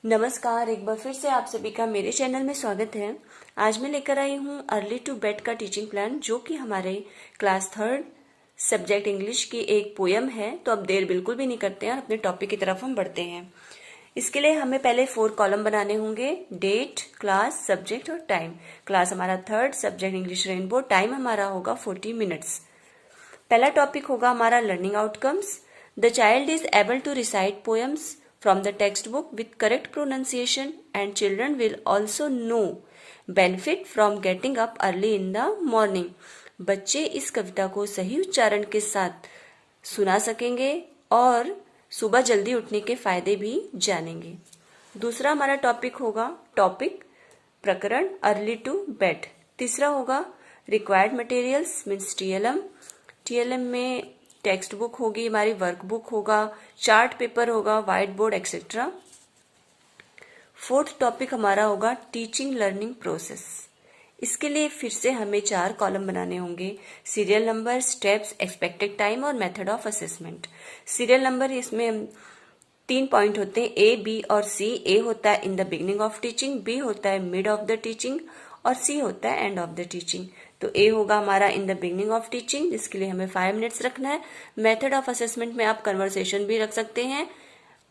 नमस्कार, एक बार फिर से आप सभी का मेरे चैनल में स्वागत है। आज मैं लेकर आई हूँ अर्ली टू बेड का टीचिंग प्लान, जो कि हमारे क्लास थर्ड सब्जेक्ट इंग्लिश की एक पोयम है। तो अब देर बिल्कुल भी नहीं करते हैं और अपने टॉपिक की तरफ हम बढ़ते हैं। इसके लिए हमें पहले 4 कॉलम बनाने होंगे: डेट, क्लास, सब्जेक्ट और टाइम। क्लास हमारा third, subject English Rainbow, time हमारा होगा 40 मिनट्स। पहला टॉपिक होगा हमारा learning outcomes. The child is able to recite poems from the textbook with correct pronunciation, and children will also know benefit from getting up early in the morning. बच्चे इस कविता को सही उच्चारण के साथ सुना सकेंगे और सुबह जल्दी उठने के फायदे भी जानेंगे। दूसरा हमारा टॉपिक होगा प्रकरण अर्ली टू बेड। तीसरा होगा required materials means TLM. TLM में टेक्स्ट बुक होगी, हमारी वर्कबुक होगा, चार्ट पेपर होगा, whiteboard etcetera. Fourth topic हमारा होगा टीचिंग लर्निंग प्रोसेस। इसके लिए फिर से हमें 4 कॉलम बनाने होंगे: serial number, steps, expected time और method of assessment. Serial number, इसमें 3 पॉइंट होते हैं, ए, बी और सी। ए होता है in the beginning of teaching, B होता है मिड ऑफ द टीचिंग और सी होता है एंड ऑफ द टीचिंग। तो ए होगा हमारा इन द बिगनिंग ऑफ टीचिंग, जिसके लिए हमें 5 मिनट्स रखना है। मेथड ऑफ असेसमेंट में आप कन्वर्सेशन भी रख सकते हैं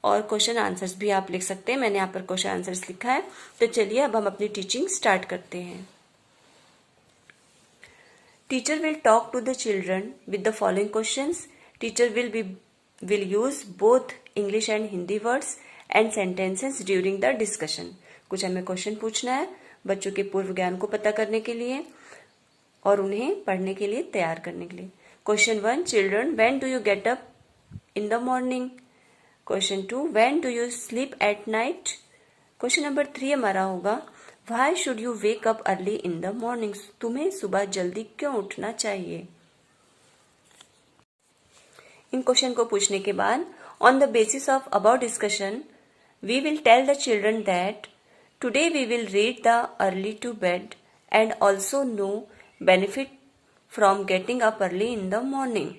और क्वेश्चन आंसर्स भी आप लिख सकते हैं। मैंने यहाँ पर क्वेश्चन आंसर्स लिखा है। तो चलिए अब हम अपनी टीचिंग स्टार्ट करते हैं। Teacher will talk to the children with the following questions. Teacher will use both English and Hindi words and sentences during the discussion. कुछ हमें क्वेश्चन पूछना है बच्चों के पूर्व ज्ञान को पता करने के लिए और उन्हें पढ़ने के लिए तैयार करने के लिए। Question 1, children when do you get up in the morning. Question 2, when do you sleep at night. Question number 3 हमारा होगा why should you wake up early in the morning. तुम्हें सुबह जल्दी क्यों उठना चाहिए। इन क्वेश्चन को पूछने के बाद on the basis of about discussion we will tell the children that today we will read the early to bed and also know benefit from getting up early in the morning.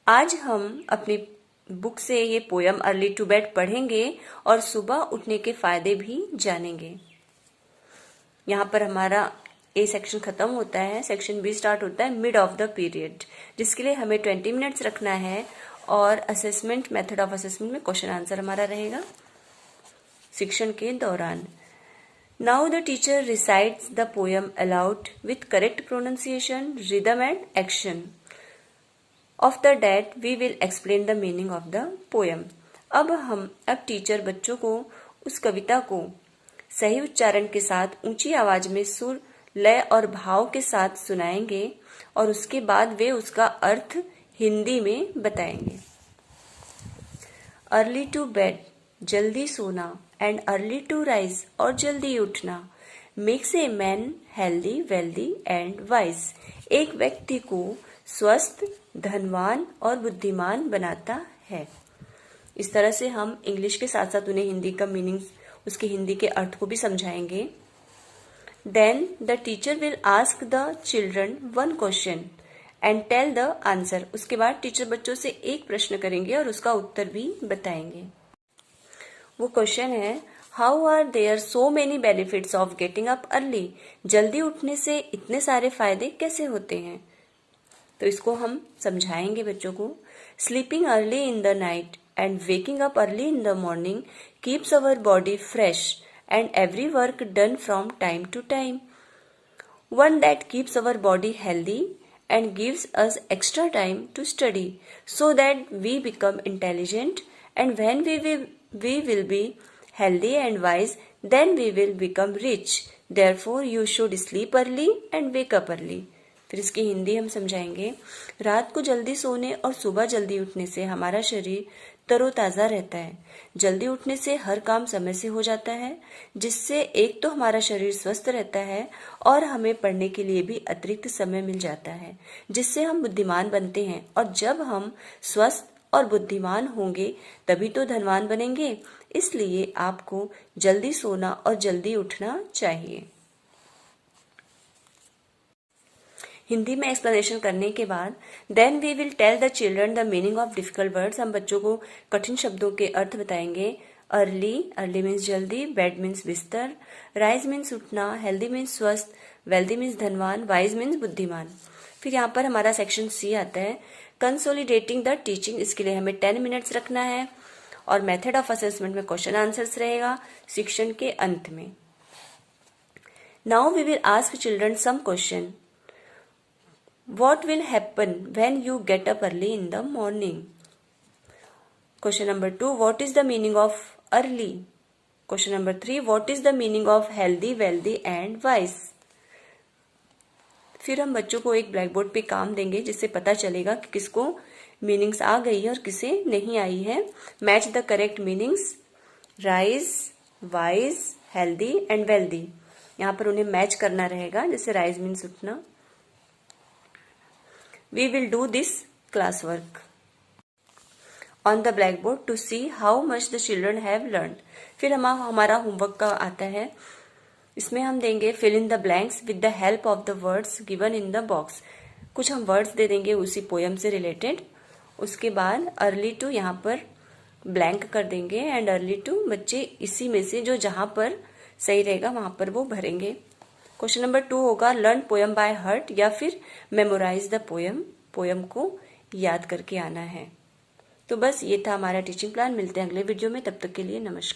आज हम अपनी book से ये poem early to bed पढ़ेंगे और सुबह उठने के फायदे भी जानेंगे। यहाँ पर हमारा ए सेक्शन खत्म होता है, सेक्शन बी स्टार्ट होता है मिड ऑफ द पीरियड, जिसके लिए हमें 20 मिनट्स रखना है और असेसमेंट, मेथड ऑफ असेसमेंट में क्वेश्चन आंसर हमारा रहेगा शिक्षण के दौरान। Now the teacher recites the poem aloud with correct pronunciation, rhythm and action. After that we will explain the meaning of the poem. अब टीचर बच्चों को उस कविता को सही उच्चारण के साथ ऊंची आवाज में सुर, लय और भाव के साथ सुनाएंगे और उसके बाद वे उसका अर्थ हिंदी में बताएंगे। अर्ली टू बेड, जल्दी सोना, एंड अर्ली टू राइज, और जल्दी उठना, makes a man healthy, wealthy and wise. एक व्यक्ति को स्वस्थ, धनवान और बुद्धिमान बनाता है। इस तरह से हम इंग्लिश के साथ साथ उन्हें हिंदी का मीनिंग, उसके हिंदी के अर्थ को भी समझाएंगे। Then the teacher will ask the children one question and tell the answer. उसके बाद टीचर बच्चों से एक प्रश्न करेंगे और उसका उत्तर भी बताएंगे। वो क्वेश्चन है How are there so many benefits of getting up early? जल्दी उठने से इतने सारे फायदे कैसे होते हैं। तो इसको हम समझाएंगे बच्चों को। Sleeping early in the night and waking up early in the morning keeps our body fresh and every work done from time to time. One that keeps our body healthy and gives us extra time to study so that we become intelligent, and when we will be healthy and wise, then we will become rich. Therefore you should sleep early and wake up early. फिर इसकी हिंदी हम समझाएंगे। रात को जल्दी सोने और सुबह जल्दी उठने से हमारा शरीर तरोताज़ा रहता है। जल्दी उठने से हर काम समय से हो जाता है, जिससे एक तो हमारा शरीर स्वस्थ रहता है और हमें पढ़ने के लिए भी अतिरिक्त समय मिल जाता है, जिससे हम बुद्धिमान बनते हैं। और जब हम स्वस्थ और बुद्धिमान होंगे तभी तो धनवान बनेंगे। इसलिए आपको जल्दी सोना और जल्दी उठना चाहिए। हिंदी में एक्सप्लेनेशन करने के बाद then we will tell the children the meaning of difficult words. हम बच्चों को कठिन शब्दों के अर्थ बताएंगे अर्ली, अर्ली मीन्स जल्दी, बेड मीन्स बिस्तर, राइज मीन्स उठना, हेल्दी मीन्स स्वस्थ, वेल्दी मीन्स धनवान, वाइज मीन्स बुद्धिमान। फिर यहाँ पर हमारा सेक्शन सी आता है, कंसोलिडेटिंग द टीचिंग। इसके लिए हमें 10 मिनट्स रखना है और मेथड ऑफ असेसमेंट में क्वेश्चन आंसर्स रहेगा सेक्शन के अंत में। Now we will ask children some question. What will happen when you get up early in the morning? Question number 2, what is the meaning of early? Question number 3, what is the meaning of healthy, wealthy and wise? फिर हम बच्चों को एक black board पे काम देंगे जिससे पता चलेगा कि किसको मीनिंग्स आ गई है और किसे नहीं आई है। Match the correct meanings, rise, wise, healthy and wealthy. यहाँ पर उन्हें मैच करना रहेगा, जैसे राइज मीन्स उठना। We will do this classwork on the blackboard to see how much the children have learned. फिर हमारा होमवर्क का आता है, इसमें हम देंगे fill in the blanks with the help of the words given in the box. कुछ हम वर्ड्स दे देंगे उसी पोयम से रिलेटेड। उसके बाद अर्ली टू यहाँ पर ब्लैंक कर देंगे एंड अर्ली टू बच्चे इसी में से जो जहाँ पर सही रहेगा वहां पर वो भरेंगे। क्वेश्चन नंबर 2 होगा लर्न पोयम बाय हार्ट या फिर मेमोराइज द पोयम, पोयम को याद करके आना है। तो बस ये था हमारा टीचिंग प्लान। मिलते हैं अगले वीडियो में, तब तक के लिए नमस्कार।